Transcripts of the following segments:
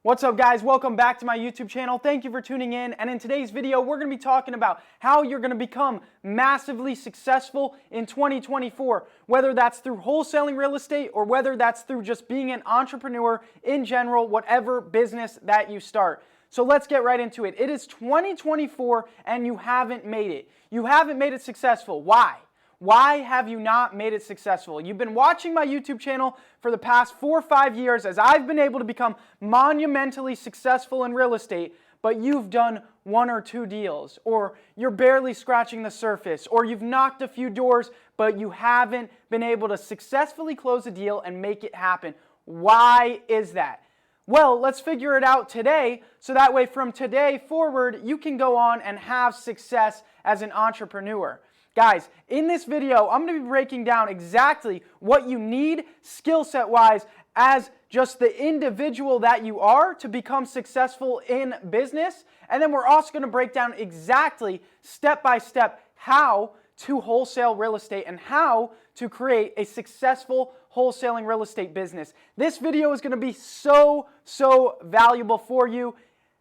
What's up, guys? Welcome back to my YouTube channel. Thank you for tuning in. And in today's video, we're going to be talking about how you're going to become massively successful in 2024, whether that's through wholesaling real estate or whether that's through just being an entrepreneur in general, whatever business that you start. So let's get right into it. It is 2024 and you haven't made it. You haven't made it successful. Why? Why have you not made it successful? You've been watching my YouTube channel for the past 4 or 5 years as I've been able to become monumentally successful in real estate, but you've done 1 or 2 deals, or you're barely scratching the surface, or you've knocked a few doors, but you haven't been able to successfully close a deal and make it happen. Why is that? Well, let's figure it out today, so that way from today forward, you can go on and have success as an entrepreneur. Guys, in this video, I'm going to be breaking down exactly what you need skill set wise as just the individual that you are to become successful in business. And then we're also going to break down exactly step by step how to wholesale real estate and how to create a successful wholesaling real estate business. This video is going to be so valuable for you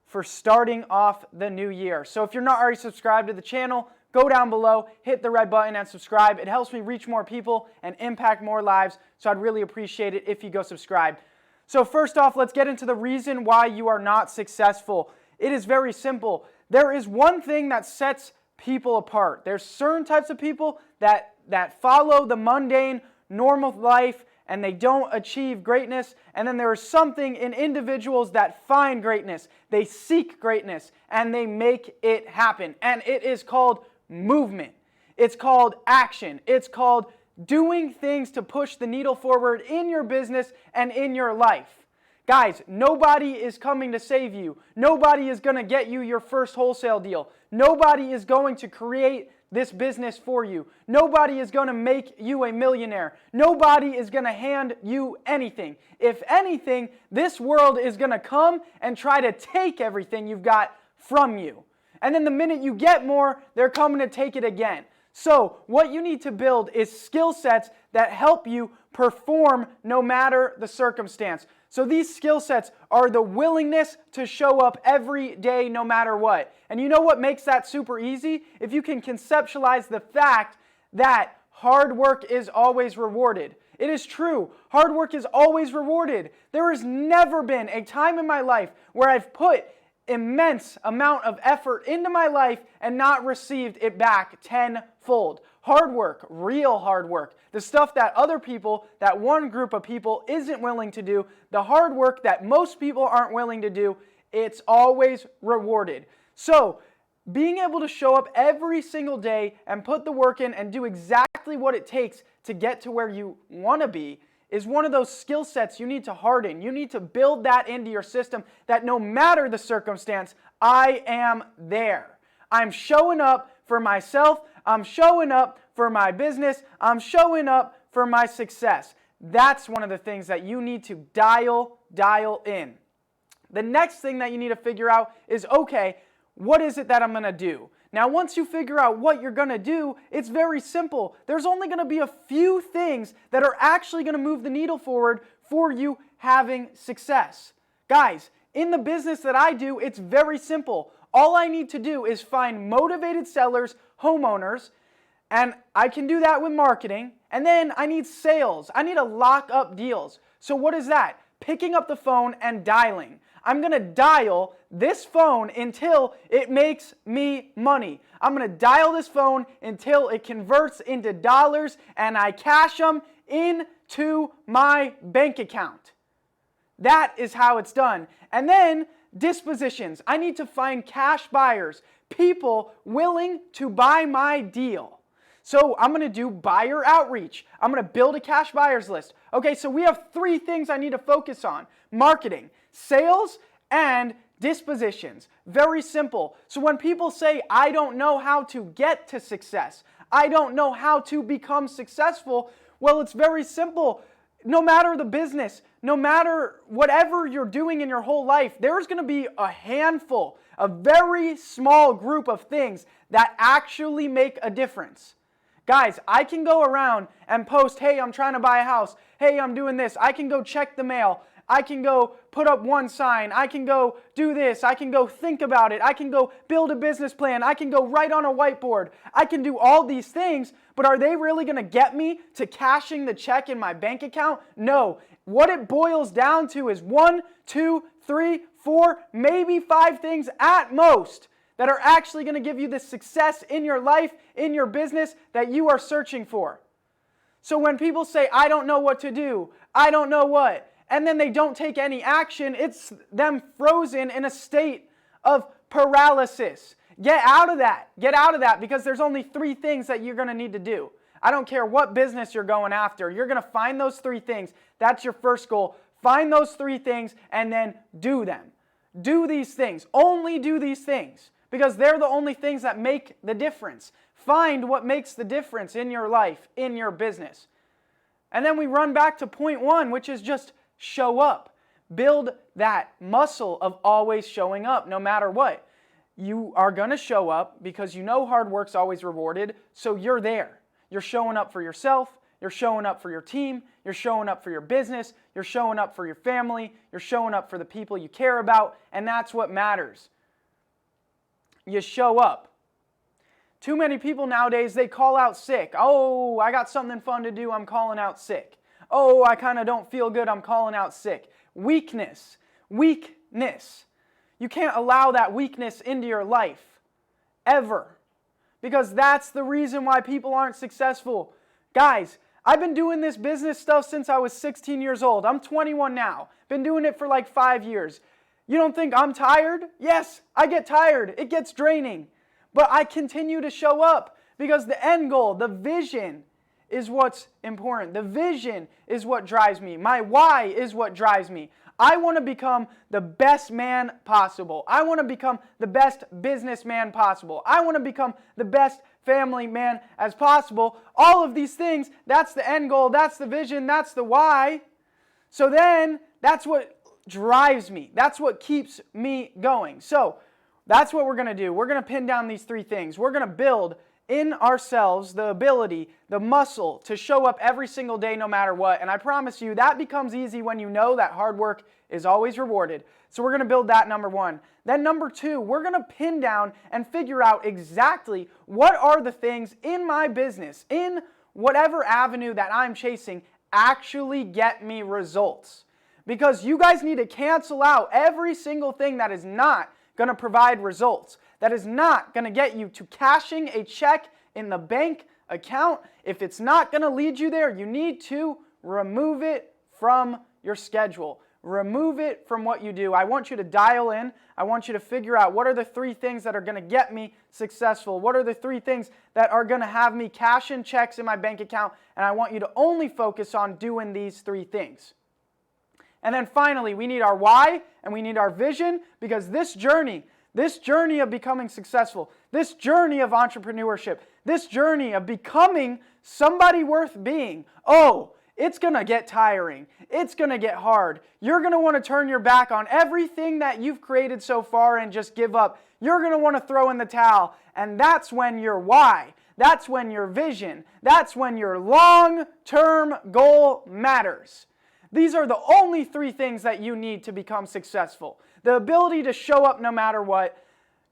for starting off the new year. So if you're not already subscribed to the channel, go down below, hit the red button and subscribe. It helps me reach more people and impact more lives, so I'd really appreciate it if you go subscribe. So first off, let's get into the reason why you are not successful. It is very simple. There is one thing that sets people apart. There's certain types of people that follow the mundane, normal life, and they don't achieve greatness. And then there is something in individuals that find greatness. They seek greatness, and they make it happen. And it is called movement. It's called action. It's called doing things to push the needle forward in your business and in your life. Guys, nobody is coming to save you. Nobody is going to get you your first wholesale deal. Nobody is going to create this business for you. Nobody is going to make you a millionaire. Nobody is going to hand you anything. If anything, this world is going to come and try to take everything you've got from you. And then the minute you get more, they're coming to take it again. So what you need to build is skill sets that help you perform no matter the circumstance. So these skill sets are the willingness to show up every day no matter what. And you know what makes that super easy? If you can conceptualize the fact that hard work is always rewarded. It is true. Hard work is always rewarded. There has never been a time in my life where I've put immense amount of effort into my life and not received it back tenfold. Hard work, real hard work, the stuff that other people, that one group of people isn't willing to do, the hard work that most people aren't willing to do, it's always rewarded. So being able to show up every single day and put the work in and do exactly what it takes to get to where you want to be is one of those skill sets you need to harden. You need to build that into your system that no matter the circumstance, I am there. I'm showing up for myself. I'm showing up for my business. I'm showing up for my success. That's one of the things that you need to dial in. The next thing that you need to figure out is, okay, what is it that I'm going to do? Now, once you figure out what you're going to do, it's very simple. There's only going to be a few things that are actually going to move the needle forward for you having success. Guys, in the business that I do, it's very simple. All I need to do is find motivated sellers, homeowners, and I can do that with marketing. And then I need sales. I need to lock up deals. So what is that? Picking up the phone and dialing. I'm going to dial this phone until it makes me money. I'm going to dial this phone until it converts into dollars and I cash them into my bank account. That is how it's done. And then dispositions. I need to find cash buyers, people willing to buy my deal. So I'm going to do buyer outreach. I'm going to build a cash buyers list. Okay, so we have 3 things I need to focus on. Marketing, sales, and dispositions. Very simple. So when people say, I don't know how to get to success, I don't know how to become successful, well, it's very simple. No matter the business, no matter whatever you're doing in your whole life, there's going to be a handful, a very small group of things that actually make a difference. Guys, I can go around and post, hey, I'm trying to buy a house. Hey, I'm doing this. I can go check the mail. I can go put up one sign. I can go do this. I can go think about it. I can go build a business plan. I can go write on a whiteboard. I can do all these things, but are they really going to get me to cashing the check in my bank account? No. What it boils down to is 1, 2, 3, 4, maybe 5 things at most that are actually going to give you the success in your life, in your business that you are searching for. So when people say, I don't know what to do, I don't know what, and then they don't take any action, it's them frozen in a state of paralysis. Get out of that. Get out of that, because there's only 3 things that you're going to need to do. I don't care what business you're going after. You're going to find those 3 things. That's your first goal. Find those 3 things and then do them. Do these things. Only do these things, because they're the only things that make the difference. Find what makes the difference in your life, in your business. And then we run back to point 1, which is just show up. Build that muscle of always showing up no matter what. You are going to show up because you know hard work's always rewarded, so you're there. You're showing up for yourself. You're showing up for your team. You're showing up for your business. You're showing up for your family. You're showing up for the people you care about, and that's what matters. You show up. Too many people nowadays, they call out sick. Oh, I got something fun to do, I'm calling out sick. Oh, I kind of don't feel good, I'm calling out sick. Weakness. Weakness. You can't allow that weakness into your life, ever. Because that's the reason why people aren't successful. Guys, I've been doing this business stuff since I was 16 years old. I'm 21 now. Been doing it for like 5 years. You don't think I'm tired? Yes, I get tired. It gets draining. But I continue to show up because the end goal, the vision, is what's important. The vision is what drives me. My why is what drives me. I want to become the best man possible. I want to become the best businessman possible. I want to become the best family man as possible. All of these things, that's the end goal, that's the vision, that's the why. So then, that's what drives me. That's what keeps me going. So, that's what we're going to do. We're going to pin down these 3 things. We're going to build in ourselves the ability, the muscle to show up every single day no matter what. And I promise you that becomes easy when you know that hard work is always rewarded. So we're going to build that, number 1. Then number 2, we're going to pin down and figure out exactly what are the things in my business, in whatever avenue that I'm chasing, actually get me results. Because you guys need to cancel out every single thing that is not going to provide results, that is not going to get you to cashing a check in the bank account. If it's not going to lead you there, you need to remove it from your schedule. Remove it from what you do. I want you to dial in. I want you to figure out what are the 3 things that are going to get me successful. What are the 3 things that are going to have me cash in checks in my bank account, and I want you to only focus on doing these 3 things. And then finally, we need our why and we need our vision, because this journey of becoming successful, this journey of entrepreneurship, this journey of becoming somebody worth being, it's going to get tiring. It's going to get hard. You're going to want to turn your back on everything that you've created so far and just give up. You're going to want to throw in the towel. And that's when your why, that's when your vision, that's when your long-term goal matters. These are the only 3 things that you need to become successful. The ability to show up no matter what,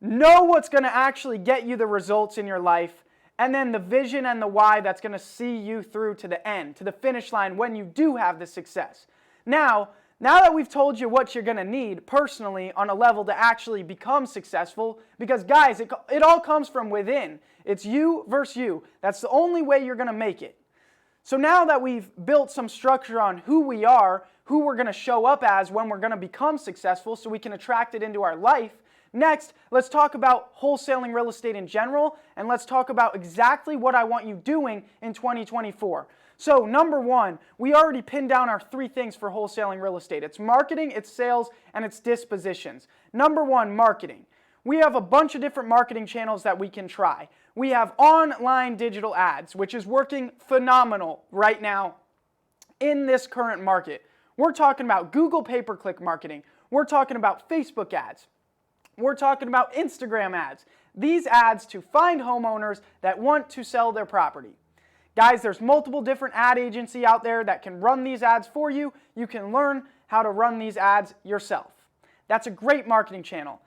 know what's going to actually get you the results in your life, and then the vision and the why that's going to see you through to the end, to the finish line when you do have the success. Now that we've told you what you're going to need personally on a level to actually become successful, because guys, it all comes from within. It's you versus you. That's the only way you're going to make it. So now that we've built some structure on who we are, who we're going to show up as when we're going to become successful so we can attract it into our life, next, let's talk about wholesaling real estate in general, and let's talk about exactly what I want you doing in 2024. So number 1, we already pinned down our 3 things for wholesaling real estate. It's marketing, it's sales, and it's dispositions. Number 1, marketing. We have a bunch of different marketing channels that we can try. We have online digital ads, which is working phenomenal right now in this current market. We're talking about Google pay-per-click marketing. We're talking about Facebook ads. We're talking about Instagram ads. These ads to find homeowners that want to sell their property. Guys, there's multiple different ad agencies out there that can run these ads for you. You can learn how to run these ads yourself. That's a great marketing channel.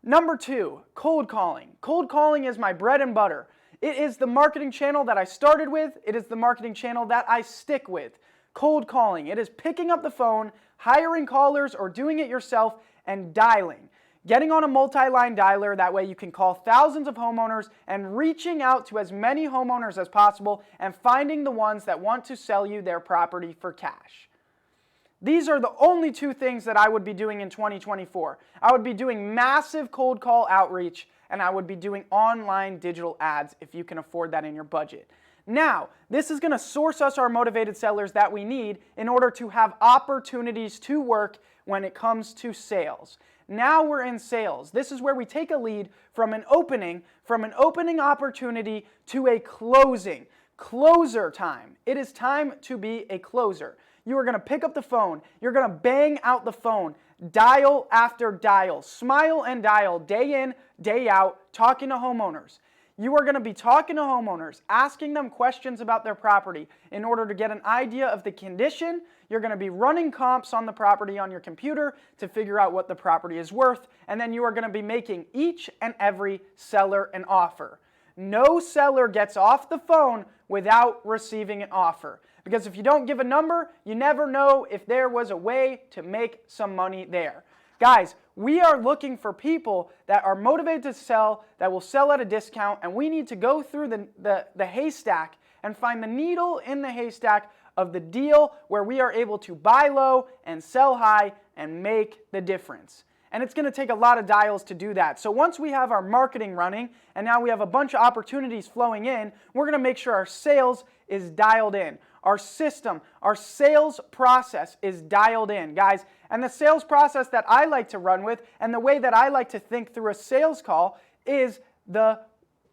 Number 2, cold calling. Cold calling is my bread and butter. It is the marketing channel that I started with. It is the marketing channel that I stick with. Cold calling. It is picking up the phone, hiring callers, or doing it yourself and dialing. Getting on a multi-line dialer, that way you can call thousands of homeowners and reaching out to as many homeowners as possible and finding the ones that want to sell you their property for cash. These are the only 2 things that I would be doing in 2024. I would be doing massive cold call outreach, and I would be doing online digital ads if you can afford that in your budget. Now, this is going to source us our motivated sellers that we need in order to have opportunities to work when it comes to sales. Now we're in sales. This is where we take a lead from an opening opportunity to a closing. Closer time. It is time to be a closer. You are going to pick up the phone. You're going to bang out the phone. Dial after dial. Smile and dial day in, day out, talking to homeowners. You are going to be talking to homeowners, asking them questions about their property in order to get an idea of the condition. You're going to be running comps on the property on your computer to figure out what the property is worth, and then you are going to be making each and every seller an offer. No seller gets off the phone without receiving an offer. Because if you don't give a number, you never know if there was a way to make some money there. Guys, we are looking for people that are motivated to sell, that will sell at a discount, and we need to go through the haystack and find the needle in the haystack of the deal where we are able to buy low and sell high and make the difference. And it's going to take a lot of dials to do that. So once we have our marketing running and now we have a bunch of opportunities flowing in, we're going to make sure our sales is dialed in. Our system, our sales process is dialed in, guys. And the sales process that I like to run with and the way that I like to think through a sales call is the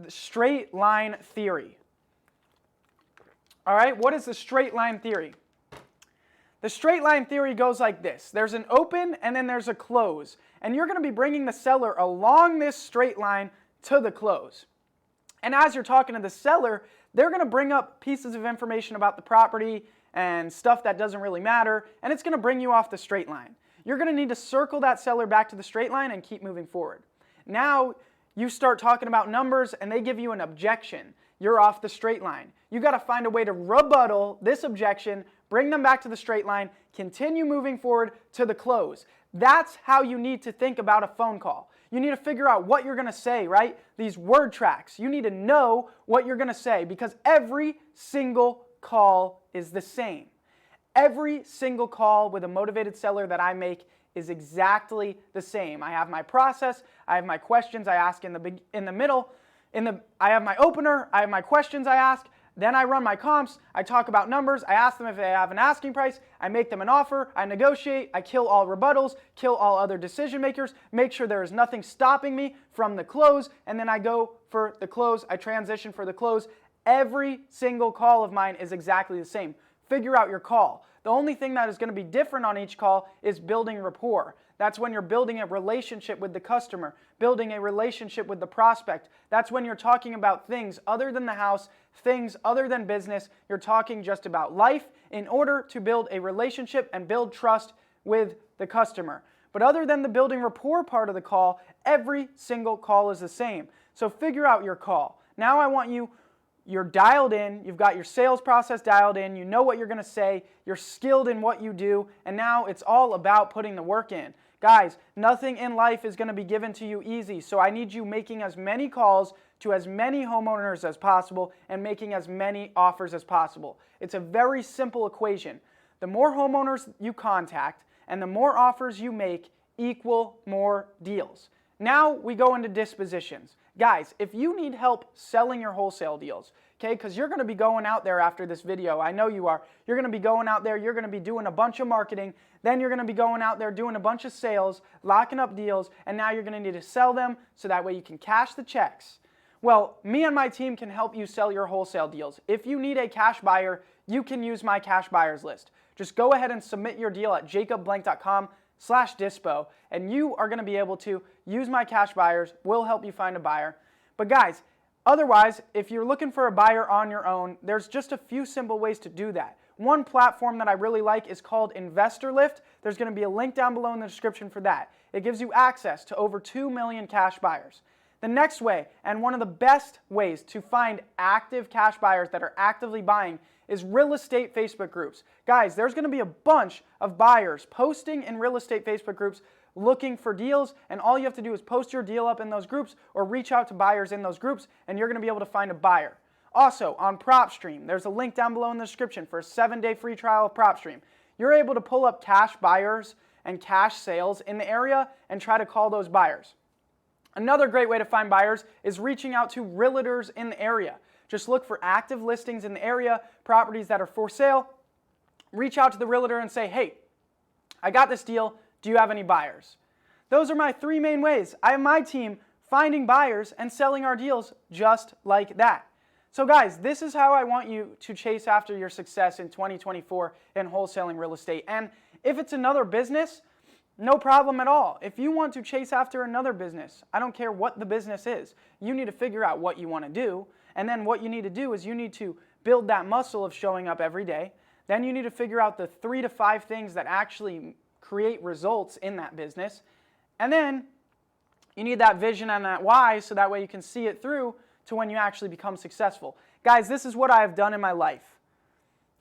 straight line theory. All right, what is the straight line theory? The straight line theory goes like this. There's an open and then there's a close. And you're going to be bringing the seller along this straight line to the close. And as you're talking to the seller, they're going to bring up pieces of information about the property and stuff that doesn't really matter, and it's going to bring you off the straight line. You're going to need to circle that seller back to the straight line and keep moving forward. Now you start talking about numbers and they give you an objection. You're off the straight line. You got to find a way to rebuttal this objection, bring them back to the straight line, continue moving forward to the close. That's how you need to think about a phone call. You need to figure out what you're going to say, right? These word tracks. You need to know what you're going to say because every single call is the same. Every single call with a motivated seller that I make is exactly the same. I have my process, I have my questions I ask in the middle, I have my opener, I have my questions I ask, then I run my comps, I talk about numbers, I ask them if they have an asking price, I make them an offer, I negotiate, I kill all rebuttals, kill all other decision makers, make sure there is nothing stopping me from the close, and then I go for the close, I transition for the close. Every single call of mine is exactly the same. Figure out your call. The only thing that is going to be different on each call is building rapport. That's when you're building a relationship with the customer, building a relationship with the prospect. That's when you're talking about things other than the house, things other than business. You're talking just about life in order to build a relationship and build trust with the customer. But other than the building rapport part of the call, every single call is the same. So figure out your call. Now I want you're dialed in, you've got your sales process dialed in, you know what you're going to say, you're skilled in what you do, and now it's all about putting the work in. Guys, nothing in life is going to be given to you easy, so I need you making as many calls to as many homeowners as possible and making as many offers as possible. It's a very simple equation. The more homeowners you contact and the more offers you make equal more deals. Now we go into dispositions. Guys, if you need help selling your wholesale deals, okay, because you're going to be going out there after this video, I know you are. You're going to be going out there, you're going to be doing a bunch of marketing, then you're going to be going out there doing a bunch of sales, locking up deals, and now you're going to need to sell them so that way you can cash the checks. Well, me and my team can help you sell your wholesale deals. If you need a cash buyer, you can use my cash buyers list. Just go ahead and submit your deal at jacobblank.com/dispo, and you are going to be able to use my cash buyers. We'll help you find a buyer. But guys, otherwise, if you're looking for a buyer on your own, there's just a few simple ways to do that. One platform that I really like is called Investor Lift. There's going to be a link down below in the description for that. It gives you access to over 2 million cash buyers. The next way, and one of the best ways to find active cash buyers that are actively buying, is real estate Facebook groups. Guys, there's going to be a bunch of buyers posting in real estate Facebook groups looking for deals, and all you have to do is post your deal up in those groups or reach out to buyers in those groups, and you're going to be able to find a buyer. Also, on PropStream, there's a link down below in the description for a 7-day free trial of PropStream. You're able to pull up cash buyers and cash sales in the area and try to call those buyers. Another great way to find buyers is reaching out to realtors in the area. Just look for active listings in the area, properties that are for sale. Reach out to the realtor and say, hey, I got this deal. Do you have any buyers? Those are my 3 main ways. I have my team finding buyers and selling our deals just like that. So guys, this is how I want you to chase after your success in 2024 in wholesaling real estate. And if it's another business, no problem at all. If you want to chase after another business, I don't care what the business is. You need to figure out what you want to do. And then what you need to do is you need to build that muscle of showing up every day. Then you need to figure out the 3 to 5 things that actually create results in that business. And then you need that vision and that why so that way you can see it through to when you actually become successful. Guys, this is what I have done in my life.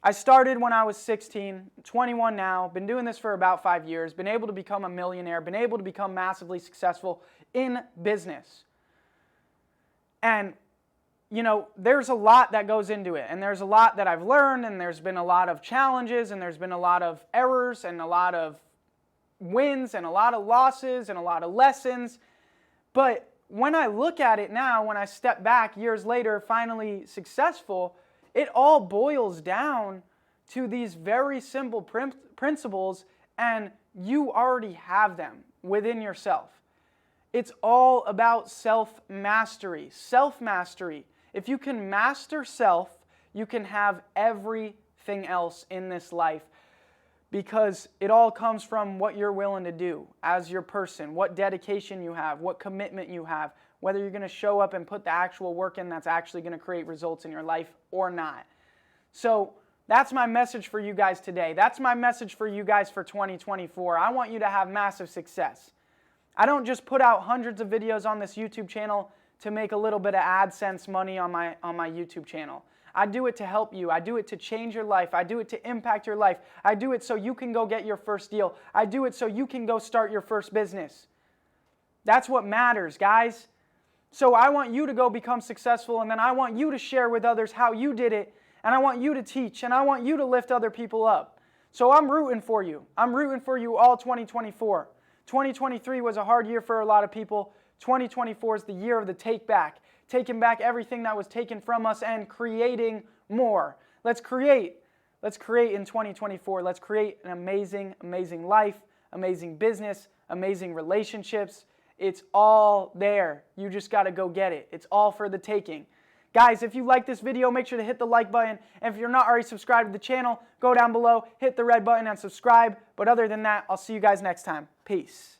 I started when I was 16, 21 now, been doing this for about 5 years, been able to become a millionaire, been able to become massively successful in business. And, you know, there's a lot that goes into it, and there's a lot that I've learned, and there's been a lot of challenges, and there's been a lot of errors, and a lot of wins, and a lot of losses, and a lot of lessons. But when I look at it now, when I step back years later, finally successful, it all boils down to these very simple principles, and you already have them within yourself. It's all about self-mastery. Self-mastery. If you can master self, you can have everything else in this life, because it all comes from what you're willing to do as your person, what dedication you have, what commitment you have, whether you're going to show up and put the actual work in that's actually going to create results in your life or not. So that's my message for you guys today. That's my message for you guys for 2024. I want you to have massive success. I don't just put out hundreds of videos on this YouTube channel to make a little bit of AdSense money on my YouTube channel. I do it to help you. I do it to change your life. I do it to impact your life. I do it so you can go get your first deal. I do it so you can go start your first business. That's what matters, guys. So I want you to go become successful, and then I want you to share with others how you did it, and I want you to teach, and I want you to lift other people up. So I'm rooting for you. I'm rooting for you all 2024. 2023 was a hard year for a lot of people. 2024 is the year of the take back. Taking back everything that was taken from us and creating more. Let's create. Let's create in 2024. Let's create an amazing, amazing life, amazing business, amazing relationships. It's all there. You just got to go get it. It's all for the taking. Guys, if you like this video, make sure to hit the like button. And if you're not already subscribed to the channel, go down below, hit the red button and subscribe. But other than that, I'll see you guys next time. Peace.